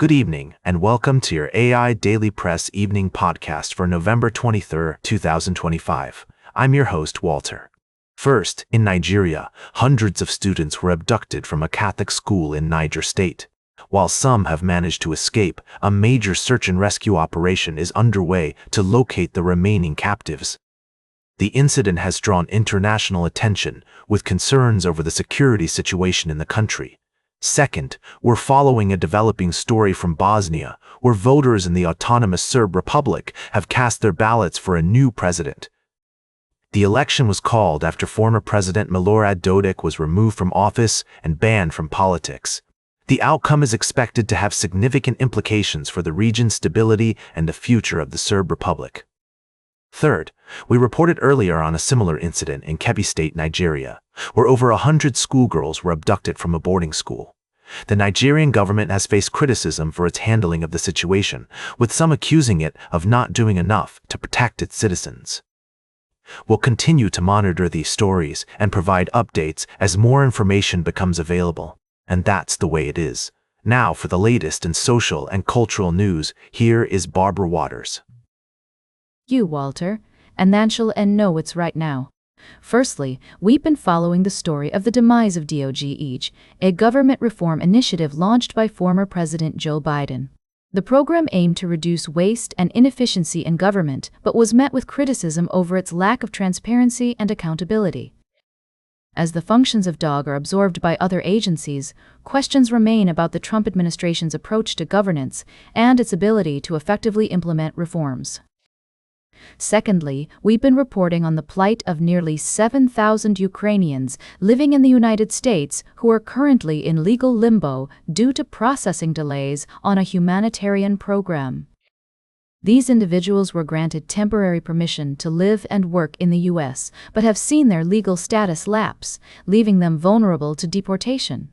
Good evening, and welcome to your AI Daily Press evening podcast for November 23, 2025. I'm your host, Walter. First, in Nigeria, hundreds of students were abducted from a Catholic school in Niger State. While some have managed to escape, a major search and rescue operation is underway to locate the remaining captives. The incident has drawn international attention, with concerns over the security situation in the country. Second, we're following a developing story from Bosnia, where voters in the autonomous Serb Republic have cast their ballots for a new president. The election was called after former President Milorad Dodik was removed from office and banned from politics. The outcome is expected to have significant implications for the region's stability and the future of the Serb Republic. Third, we reported earlier on a similar incident in Kebbi State, Nigeria, where over 100 schoolgirls were abducted from a boarding school. The Nigerian government has faced criticism for its handling of the situation, with some accusing it of not doing enough to protect its citizens. We'll continue to monitor these stories and provide updates as more information becomes available. And that's the way it is. Now for the latest in social and cultural news, here is Barbara Waters. You, Walter, and Nanshul and know it's right now. Firstly, we've been following the story of the demise of DOGE, a government reform initiative launched by former President Joe Biden. The program aimed to reduce waste and inefficiency in government, but was met with criticism over its lack of transparency and accountability. As the functions of DOG are absorbed by other agencies, questions remain about the Trump administration's approach to governance and its ability to effectively implement reforms. Secondly, we've been reporting on the plight of nearly 7,000 Ukrainians living in the United States who are currently in legal limbo due to processing delays on a humanitarian program. These individuals were granted temporary permission to live and work in the U.S., but have seen their legal status lapse, leaving them vulnerable to deportation.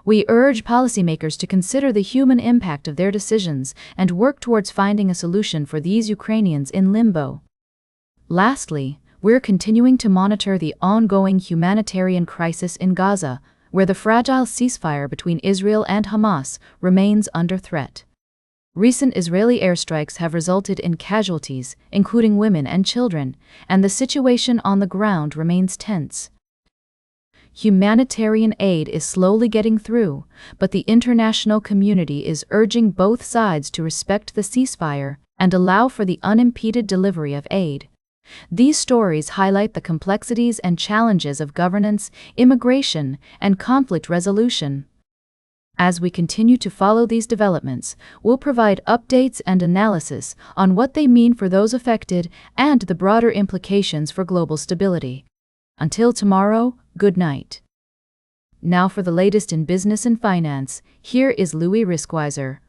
We urge policymakers to consider the human impact of their decisions and work towards finding a solution for these Ukrainians in limbo. Lastly, we're continuing to monitor the ongoing humanitarian crisis in Gaza, where the fragile ceasefire between Israel and Hamas remains under threat. Recent Israeli airstrikes have resulted in casualties, including women and children, and the situation on the ground remains tense. Humanitarian aid is slowly getting through, but the international community is urging both sides to respect the ceasefire and allow for the unimpeded delivery of aid. These stories highlight the complexities and challenges of governance, immigration, and conflict resolution. As we continue to follow these developments, we'll provide updates and analysis on what they mean for those affected and the broader implications for global stability. Until tomorrow, good night. Now for the latest in business and finance, here is Louis Riskweiser.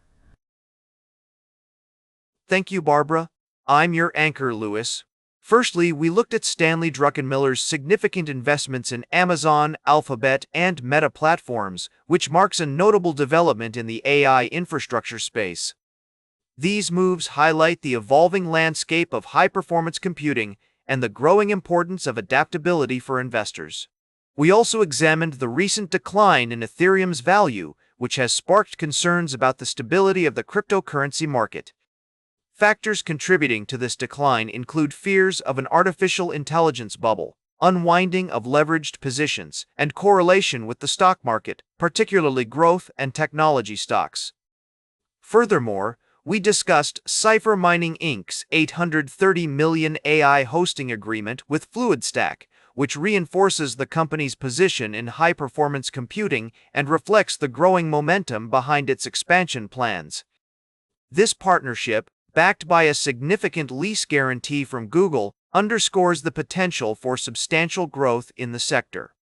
Thank you, Barbara. I'm your anchor, Louis. Firstly, we looked at Stanley Druckenmiller's significant investments in Amazon, Alphabet, and Meta platforms, which marks a notable development in the AI infrastructure space. These moves highlight the evolving landscape of high-performance computing and the growing importance of adaptability for investors. We also examined the recent decline in Ethereum's value, which has sparked concerns about the stability of the cryptocurrency market. Factors contributing to this decline include fears of an artificial intelligence bubble, unwinding of leveraged positions, and correlation with the stock market, particularly growth and technology stocks. Furthermore, we discussed Cipher Mining Inc.'s $830 million AI hosting agreement with FluidStack, which reinforces the company's position in high-performance computing and reflects the growing momentum behind its expansion plans. This partnership, backed by a significant lease guarantee from Google, underscores the potential for substantial growth in the sector.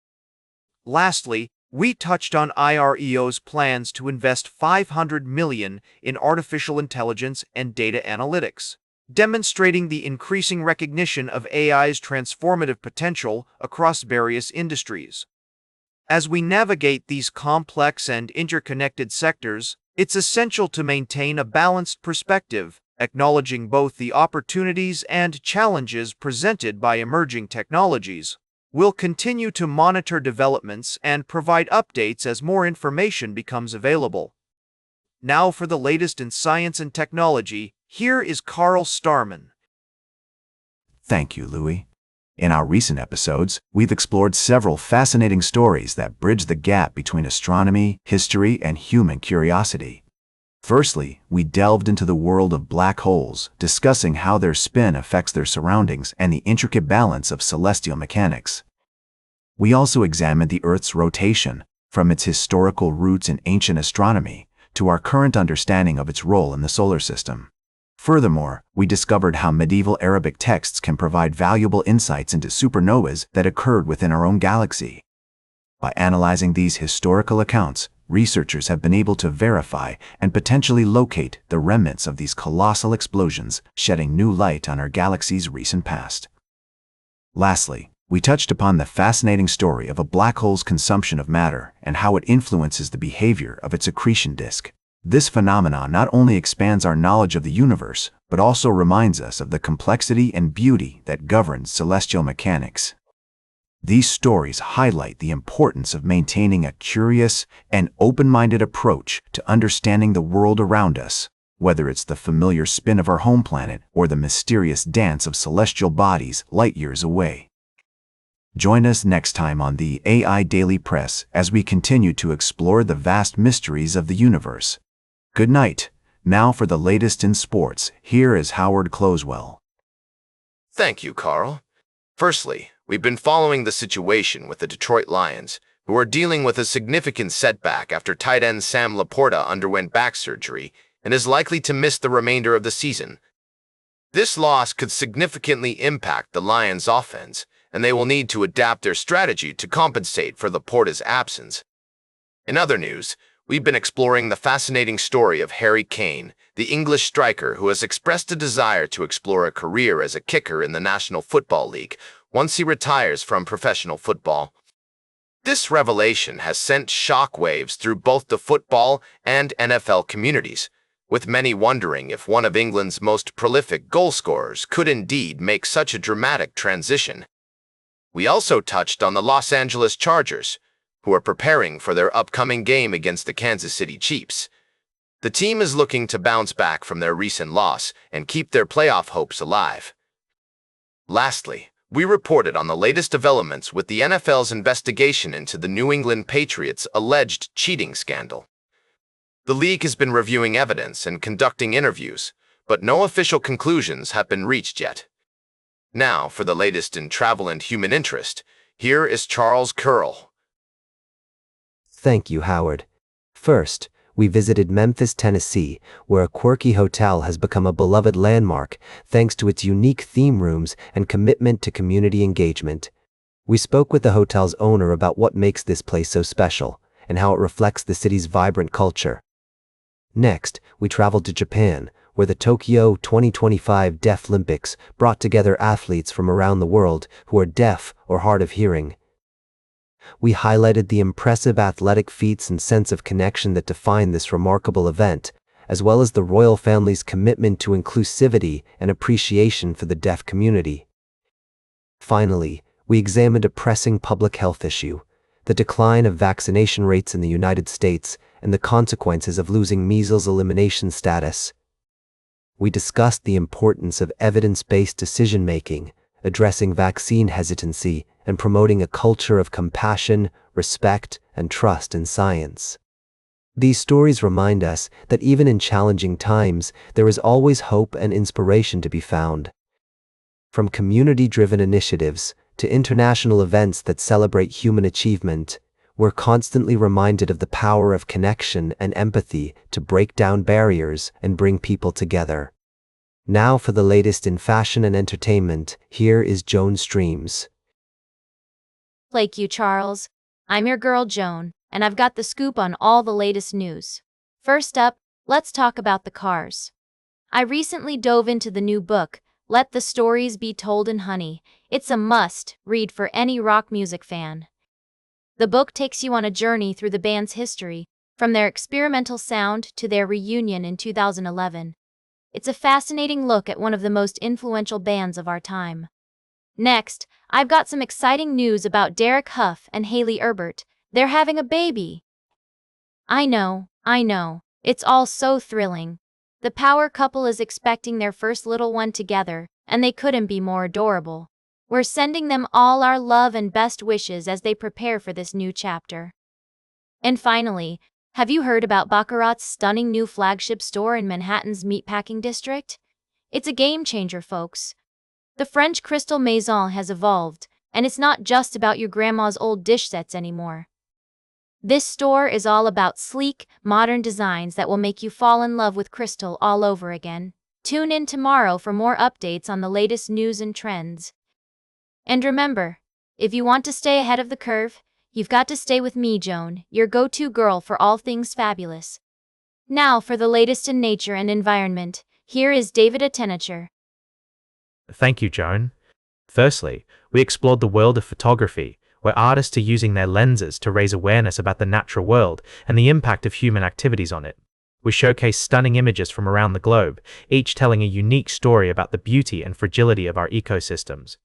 Lastly, we touched on IREO's plans to invest $500 million in artificial intelligence and data analytics, demonstrating the increasing recognition of AI's transformative potential across various industries. As we navigate these complex and interconnected sectors, it's essential to maintain a balanced perspective, acknowledging both the opportunities and challenges presented by emerging technologies. We'll continue to monitor developments and provide updates as more information becomes available. Now for the latest in science and technology, here is Carl Starman. Thank you, Louis. In our recent episodes, we've explored several fascinating stories that bridge the gap between astronomy, history, and human curiosity. Firstly, we delved into the world of black holes, discussing how their spin affects their surroundings and the intricate balance of celestial mechanics. We also examined the Earth's rotation, from its historical roots in ancient astronomy to our current understanding of its role in the solar system. Furthermore, we discovered how medieval Arabic texts can provide valuable insights into supernovas that occurred within our own galaxy. By analyzing these historical accounts, researchers have been able to verify and potentially locate the remnants of these colossal explosions, shedding new light on our galaxy's recent past. Lastly, we touched upon the fascinating story of a black hole's consumption of matter and how it influences the behavior of its accretion disk. This phenomenon not only expands our knowledge of the universe, but also reminds us of the complexity and beauty that governs celestial mechanics. These stories highlight the importance of maintaining a curious and open-minded approach to understanding the world around us, whether it's the familiar spin of our home planet or the mysterious dance of celestial bodies light years away. Join us next time on the AI Daily Press as we continue to explore the vast mysteries of the universe. Good night. Now for the latest in sports, here is Howard Closewell. Thank you, Carl. Firstly, we've been following the situation with the Detroit Lions, who are dealing with a significant setback after tight end Sam Laporta underwent back surgery and is likely to miss the remainder of the season. This loss could significantly impact the Lions' offense, and they will need to adapt their strategy to compensate for Laporta's absence. In other news, we've been exploring the fascinating story of Harry Kane, the English striker who has expressed a desire to explore a career as a kicker in the National Football League once he retires from professional football. This revelation has sent shockwaves through both the football and NFL communities, with many wondering if one of England's most prolific goal scorers could indeed make such a dramatic transition. We also touched on the Los Angeles Chargers, who are preparing for their upcoming game against the Kansas City Chiefs. The team is looking to bounce back from their recent loss and keep their playoff hopes alive. Lastly, we reported on the latest developments with the NFL's investigation into the New England Patriots' alleged cheating scandal. The league has been reviewing evidence and conducting interviews, but no official conclusions have been reached yet. Now, for the latest in travel and human interest, here is Charles Curl. Thank you, Howard. First, we visited Memphis, Tennessee, where a quirky hotel has become a beloved landmark thanks to its unique theme rooms and commitment to community engagement. We spoke with the hotel's owner about what makes this place so special and how it reflects the city's vibrant culture. Next, we traveled to Japan, where the Tokyo 2025 Deaflympics brought together athletes from around the world who are deaf or hard of hearing. We highlighted the impressive athletic feats and sense of connection that define this remarkable event, as well as the royal family's commitment to inclusivity and appreciation for the deaf community. Finally, we examined a pressing public health issue, the decline of vaccination rates in the United States and the consequences of losing measles elimination status. We discussed the importance of evidence-based decision-making, addressing vaccine hesitancy, and promoting a culture of compassion, respect, and trust in science. These stories remind us that even in challenging times, there is always hope and inspiration to be found. From community-driven initiatives to international events that celebrate human achievement, we're constantly reminded of the power of connection and empathy to break down barriers and bring people together. Now for the latest in fashion and entertainment, here is Joan Streams. Thank you, Charles. I'm your girl Joan, and I've got the scoop on all the latest news. First up, let's talk about the Cars. I recently dove into the new book, Let the Stories Be Told in Honey. It's a must-read for any rock music fan. The book takes you on a journey through the band's history, from their experimental sound to their reunion in 2011. It's a fascinating look at one of the most influential bands of our time. Next, I've got some exciting news about Derek Hough and Hailey Erbert. They're having a baby. I know, It's all so thrilling. The power couple is expecting their first little one together, and they couldn't be more adorable. We're sending them all our love and best wishes as they prepare for this new chapter. And finally, have you heard about Baccarat's stunning new flagship store in Manhattan's Meatpacking District? It's a game changer, folks. The French Crystal Maison has evolved, and it's not just about your grandma's old dish sets anymore. This store is all about sleek, modern designs that will make you fall in love with crystal all over again. Tune in tomorrow for more updates on the latest news and trends. And remember, if you want to stay ahead of the curve, you've got to stay with me, Joan, your go-to girl for all things fabulous. Now for the latest in nature and environment, here is David Attenacher. Thank you, Joan. Firstly, we explored the world of photography, where artists are using their lenses to raise awareness about the natural world and the impact of human activities on it. We showcased stunning images from around the globe, each telling a unique story about the beauty and fragility of our ecosystems.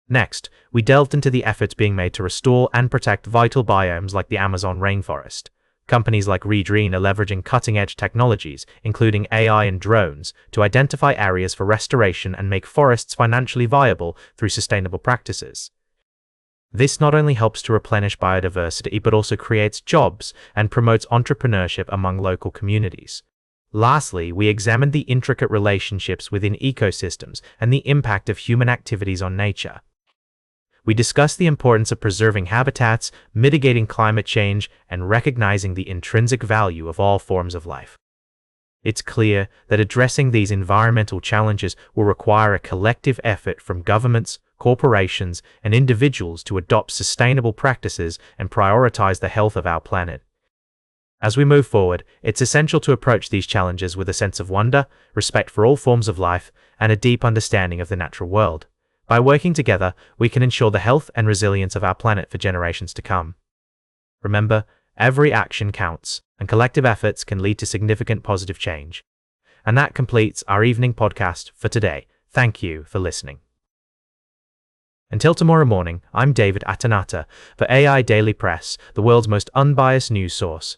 Next, we delved into the efforts being made to restore and protect vital biomes like the Amazon rainforest. Companies like Redreen are leveraging cutting-edge technologies, including AI and drones, to identify areas for restoration and make forests financially viable through sustainable practices. This not only helps to replenish biodiversity, but also creates jobs and promotes entrepreneurship among local communities. Lastly, we examined the intricate relationships within ecosystems and the impact of human activities on nature. We discussed the importance of preserving habitats, mitigating climate change, and recognizing the intrinsic value of all forms of life. It's clear that addressing these environmental challenges will require a collective effort from governments, corporations, and individuals to adopt sustainable practices and prioritize the health of our planet. As we move forward, it's essential to approach these challenges with a sense of wonder, respect for all forms of life, and a deep understanding of the natural world. By working together, we can ensure the health and resilience of our planet for generations to come. Remember, every action counts, and collective efforts can lead to significant positive change. And that completes our evening podcast for today. Thank you for listening. Until tomorrow morning, I'm David Attenacher for AI Daily Press, the world's most unbiased news source.